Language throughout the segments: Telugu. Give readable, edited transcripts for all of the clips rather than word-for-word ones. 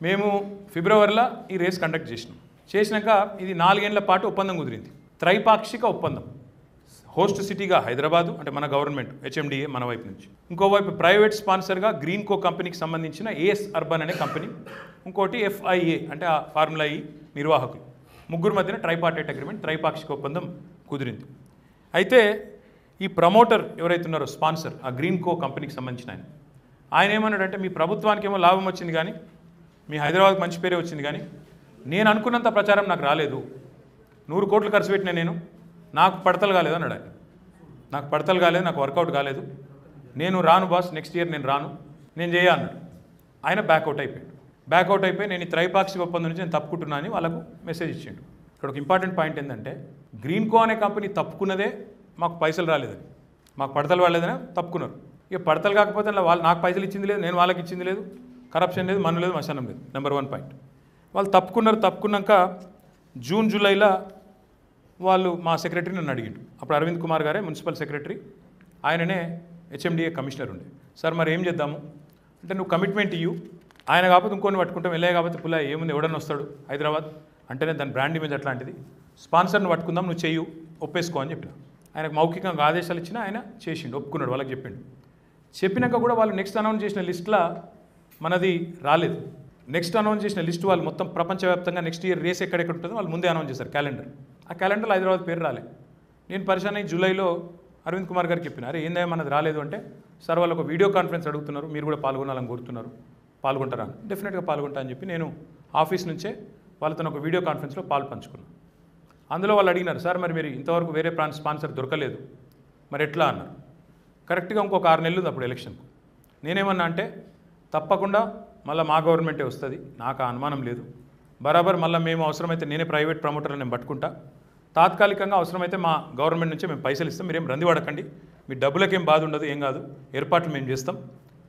మేము ఫిబ్రవరిలో ఈ రేస్ కండక్ట్ చేసినాక ఇది 4 ఏళ్ల పాటు ఒప్పందం కుదిరింది. త్రైపాక్షిక ఒప్పందం. హోస్ట్ సిటీగా హైదరాబాదు, అంటే మన గవర్నమెంట్ హెచ్ఎండిఏ మన వైపు నుంచి, ఇంకోవైపు ప్రైవేట్ స్పాన్సర్గా గ్రీన్కో కంపెనీకి సంబంధించిన ఏఎస్ అర్బన్ అనే కంపెనీ, ఇంకోటి FIA అంటే ఆ ఫార్ములా ఈ నిర్వాహకులు, ముగ్గురు మధ్యన ట్రైపార్టైట్ అగ్రిమెంట్, త్రైపాక్షిక ఒప్పందం కుదిరింది. అయితే ఈ ప్రమోటర్ ఎవరైతే ఉన్నారో స్పాన్సర్, ఆ గ్రీన్కో కంపెనీకి సంబంధించిన ఆయన ఏమన్నాడంటే, మీ ప్రభుత్వానికి ఏమో లాభం వచ్చింది కానీ, మీ హైదరాబాద్కి మంచి పేరే వచ్చింది కానీ, నేను అనుకున్నంత ప్రచారం నాకు రాలేదు. 100 కోట్లు ఖర్చు పెట్టిన నేను, నాకు పడతలు కాలేదు అన్నాడు ఆయన. నాకు పడతలు కాలేదు, నాకు వర్కౌట్ కాలేదు, నేను రాను బాస్, నెక్స్ట్ ఇయర్ నేను రాను, నేను చేయ అన్నాడు. ఆయన బ్యాక్అవుట్ అయిపోయి నేను ఈ త్రైపాక్షిక ఒప్పందం నుంచి నేను తప్పుకుంటున్నా అని వాళ్ళకు మెసేజ్ ఇచ్చిండు. ఇక్కడ ఒక ఇంపార్టెంట్ పాయింట్ ఏంటంటే, గ్రీన్కో అనే కంపెనీ తప్పుకున్నదే మాకు పైసలు రాలేదని, మాకు పడతలు రాలేదని తప్పుకున్నారు. ఇక పడతలు కాకపోతే వాళ్ళు నాకు పైసలు ఇచ్చింది లేదు, నేను వాళ్ళకి ఇచ్చింది లేదు, కరప్షన్ లేదు, మన్ను లేదు, మశానం లేదు. Number 1 point. వాళ్ళు తప్పుకున్నాక జూన్ జూలైలో వాళ్ళు మా సెక్రటరీ నన్ను అడిగిండు. అప్పుడు అరవింద్ కుమార్ గారే మున్సిపల్ సెక్రటరీ, ఆయననే హెచ్ఎండిఏ కమిషనర్ ఉండే. సార్ మరి ఏం చేద్దాము అంటే, నువ్వు కమిట్మెంట్ ఇయ్యు, ఆయన కాకపోతే ఇంకొని పట్టుకుంటాం, వెళ్ళే కాబట్టి పుల్ల ఏముంది, ఎవడన్నా వస్తాడు హైదరాబాద్ అంటేనే దాని బ్రాండ్ ఇమేజ్ అట్లాంటిది, స్పాన్సర్ని పట్టుకుందాం, నువ్వు చెయ్యు, ఒప్పేసుకో అని చెప్పిన. ఆయనకు మౌఖికంగా ఆదేశాలు ఇచ్చినా ఆయన చేసిండు, ఒప్పుకున్నాడు, వాళ్ళకి చెప్పిండు. చెప్పినాక కూడా వాళ్ళు నెక్స్ట్ అనౌన్స్ చేసిన లిస్టులో మనది రాలేదు. నెక్స్ట్ అనౌన్స్ చేసిన లిస్ట్ వాళ్ళు మొత్తం ప్రపంచవ్యాప్తంగా నెక్స్ట్ ఇయర్ రేస్ ఎక్కడెక్కడ ఉంటుందో వాళ్ళు ముందే అనౌన్స్ చేశారు క్యాలెండర్. ఆ క్యాలెండర్లో హైదరాబాద్ పేరు రాలే. నేను పరిశాన్ అయ్యి జూలైలో అరవింద్ కుమార్ గారికి చెప్పిన, అరే ఏందా మనది రాలేదు అంటే, సార్ వాళ్ళు ఒక వీడియో కాన్ఫరెన్స్ అడుగుతున్నారు, మీరు కూడా పాల్గొనాలని కోరుతున్నారు, పాల్గొంటారా? డెఫినెట్గా పాల్గొంటా అని చెప్పి నేను ఆఫీస్ నుంచే వాళ్ళతో ఒక వీడియో కాన్ఫరెన్స్లో పాల్పంచుకున్నాను. అందులో వాళ్ళు అడిగినారు, సార్ మరి మీరు ఇంతవరకు వేరే స్పాన్సర్ దొరకలేదు, మరి ఎట్లా అన్నారు. కరెక్ట్గా ఇంకొక 6 నెలలు అప్పుడు ఎలక్షన్కు. నేనేమన్నా అంటే, తప్పకుండా మళ్ళీ మా గవర్నమెంటే వస్తుంది, నాకు ఆ అనుమానం లేదు, బరాబర్ మళ్ళీ మేము అవసరమైతే నేనే ప్రైవేట్ ప్రమోటర్ని నేను పట్టుకుంటా, తాత్కాలికంగా అవసరమైతే మా గవర్నమెంట్ నుంచే మేము పైసలు ఇస్తాం, మీరేం రంది పడకండి, మీ డబ్బులకేం బాధ ఉండదు, ఏం కాదు, ఏర్పాట్లు మేము చేస్తాం,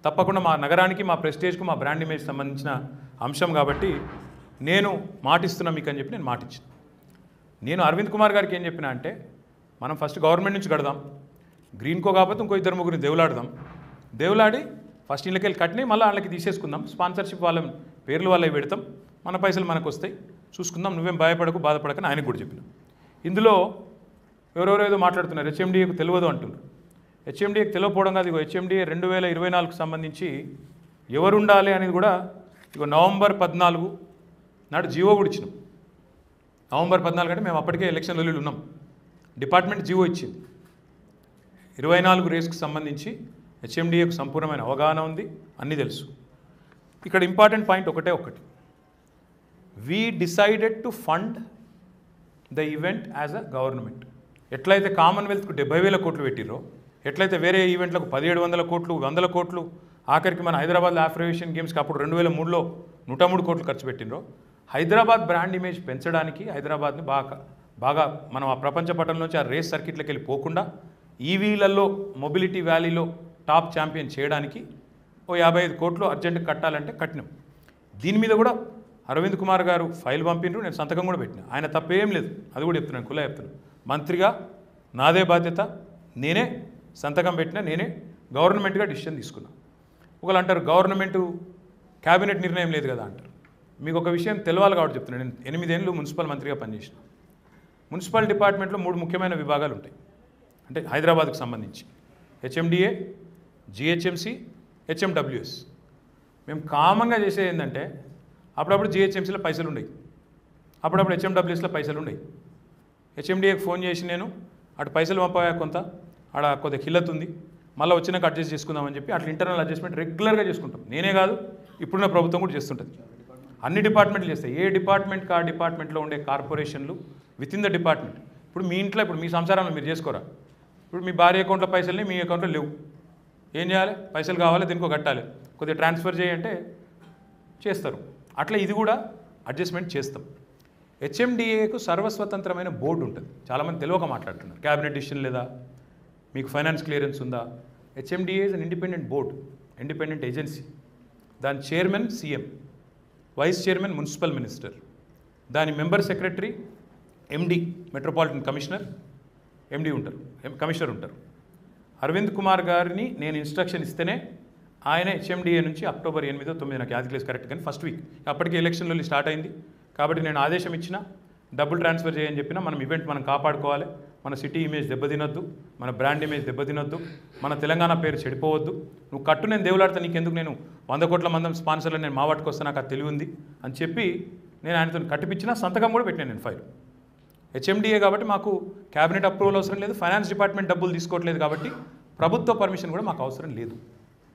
తప్పకుండా మా నగరానికి, మా ప్రెస్టేజ్కు, మా బ్రాండ్ ఇమేజ్ సంబంధించిన అంశం కాబట్టి నేను మాటిస్తున్నా మీకు అని చెప్పి నేను మాటిచ్చిన. నేను అరవింద్ కుమార్ గారికి ఏం చెప్పినా అంటే, మనం ఫస్ట్ గవర్నమెంట్ నుంచి కడదాం, గ్రీన్కో కాకపోతే ఇంకో 2-3 దేవులాడదాం, దేవులాడి ఫస్ట్ ఇళ్ళకెళ్ళి కట్టినాయి మళ్ళీ వాళ్ళకి తీసేసుకుందాం, స్పాన్సర్షిప్ వాళ్ళ పేర్లు వాళ్ళకి పెడతాం, మన పైసలు మనకు వస్తాయి, చూసుకుందాం, నువ్వేం భయపడకు బాధపడకని ఆయనకు కూడా చెప్పిన. ఇందులో ఎవరెవరో ఏదో మాట్లాడుతున్నారు, హెచ్ఎండిఏకు తెలియదు అంటున్నారు. హెచ్ఎండిఏకి తెలియకపోవడం కాదు, ఇగో హెచ్ఎండిఏ 2024కు సంబంధించి ఎవరు ఉండాలి అనేది కూడా ఇగో నవంబర్ 14 నాడు జీవో కూడా ఇచ్చినాం. నవంబర్ 14 అంటే మేము అప్పటికే ఎలక్షన్లలో ఉన్నాం, డిపార్ట్మెంట్ జీవో ఇచ్చింది. 24 రేస్కి సంబంధించి హెచ్ఎండిఏకు సంపూర్ణమైన అవగాహన ఉంది, అన్నీ తెలుసు. ఇక్కడ ఇంపార్టెంట్ పాయింట్ ఒకటి, we decided to fund the event as a government. ఎట్లయితే కామన్వెల్త్కు 70,000 కోట్లు పెట్టిరో, ఎట్లయితే వేరే ఈవెంట్లకు 1,700 కోట్లు, 100 కోట్లు, ఆఖరికి మన హైదరాబాద్ ఆఫ్రివేషన్ గేమ్స్కి అప్పుడు 2003లో 103 కోట్లు ఖర్చు పెట్టినరో, హైదరాబాద్ బ్రాండ్ ఇమేజ్ పెంచడానికి, హైదరాబాద్ని బాగా మనం ఆ ప్రపంచ పటంలోంచి ఆ రేస్ సర్కిట్లకి వెళ్ళి పోకుండా ఈవీలలో మొబిలిటీ వ్యాలీలో టాప్ ఛాంపియన్ చేయడానికి ఓ 55 కోట్లు అర్జెంట్ కట్టాలంటే కట్టినాం. దీని మీద కూడా అరవింద్ కుమార్ గారు ఫైల్ పంపినరు, నేను సంతకం కూడా పెట్టినా. ఆయన తప్పేం లేదు, అది కూడా చెప్తున్నాను, కులా చెప్తున్నాను. మంత్రిగా నాదే బాధ్యత, నేనే సంతకం పెట్టినా, నేనే గవర్నమెంట్గా డిసిషన్ తీసుకున్నా. ఒకళ్ళు అంటారు గవర్నమెంటు క్యాబినెట్ నిర్ణయం లేదు కదా అంటారు. మీకు ఒక విషయం తెలవాలి కాబట్టి చెప్తున్నాను. నేను 8 ఏళ్ళు మున్సిపల్ మంత్రిగా పనిచేసిన. మున్సిపల్ డిపార్ట్మెంట్లో 3 ముఖ్యమైన విభాగాలు ఉంటాయి, అంటే హైదరాబాద్కు సంబంధించి హెచ్ఎండిఏ, జిహెచ్ఎంసి, హెచ్ఎండబ్ల్యూఎస్. మేము కామన్గా చేసేది ఏంటంటే, అప్పుడప్పుడు జిహెచ్ఎంసీలో పైసలు ఉన్నాయి, అప్పుడప్పుడు హెచ్ఎండబ్ల్యూఎస్లో పైసలు ఉన్నాయి. హెచ్ఎండిఏకి ఫోన్ చేసి నేను అటు పైసలు పంపగా కొంత ఆడ కొద్దిగా కిల్లత్ ఉంది, మళ్ళీ వచ్చినాక అడ్జస్ట్ చేసుకుందామని చెప్పి అట్లా ఇంటర్నల్ అడ్జస్ట్మెంట్ రెగ్యులర్గా చేసుకుంటాం. నేనే కాదు, ఇప్పుడున్న ప్రభుత్వం కూడా చేస్తుంటుంది, అన్ని డిపార్ట్మెంట్లు చేస్తాయి. ఏ డిపార్ట్మెంట్కి ఆ డిపార్ట్మెంట్లో ఉండే కార్పొరేషన్లు విత్ ఇన్ ద డిపార్ట్మెంట్. ఇప్పుడు మీ ఇంట్లో, ఇప్పుడు మీ సంసారంలో మీరు చేసుకోరా, ఇప్పుడు మీ భార్య అకౌంట్లో పైసలు మీ అకౌంట్లో లేవు, ఏం చేయాలి? పైసలు కావాలి, దీనికో కట్టాలి, కొద్దిగా ట్రాన్స్ఫర్ చేయంటే చేస్తారు. అట్లా ఇది కూడా అడ్జస్ట్మెంట్ చేస్తాం. హెచ్ఎండిఏకు సర్వస్వతంత్రమైన బోర్డు ఉంటుంది. చాలామంది తెలియక మాట్లాడుతున్నారు, క్యాబినెట్ డిసిషన్ లేదా, మీకు ఫైనాన్స్ క్లియరెన్స్ ఉందా? HMDA is an independent board, independent agency. దాని chairman CM, vice chairman municipal minister, దాని member secretary MD, metropolitan commissioner, MD ఉంటారు, కమిషనర్ ఉంటారు. అరవింద్ కుమార్ గారిని నేను ఇన్స్ట్రక్షన్ ఇస్తేనే ఆయన హెచ్ఎండిఏ నుంచి అక్టోబర్ 8, 9 నాకు యాదగిరి కరెక్ట్ కానీ ఫస్ట్ వీక్ అప్పటికి ఎలక్షన్లో స్టార్ట్ అయింది. కాబట్టి నేను ఆదేశం ఇచ్చిన డబ్బులు ట్రాన్స్ఫర్ చేయని చెప్పినా మనం ఈవెంట్ మనం కాపాడుకోవాలి, మన సిటీ ఇమేజ్ దెబ్బతినొద్దు, మన బ్రాండ్ ఇమేజ్ దెబ్బతినొద్దు, మన తెలంగాణ పేరు చెడిపోవద్దు. నువ్వు కట్టు నేను దేవులాడితే నీకెందుకు, నేను 100 కోట్ల మంది స్పాన్సర్లు నేను మా వాటికి వస్తే నాకు అది తెలివి ఉంది అని చెప్పి నేను ఆయనతో కట్టిపించిన సంతకం కూడా పెట్టాను నేను ఫైల్. హెచ్ఎండిఏ కాబట్టి మాకు క్యాబినెట్ అప్రూవల్ అవసరం లేదు, ఫైనాన్స్ డిపార్ట్మెంట్ డబ్బులు తీసుకోవట్లేదు కాబట్టి ప్రభుత్వ పర్మిషన్ కూడా మాకు అవసరం లేదు.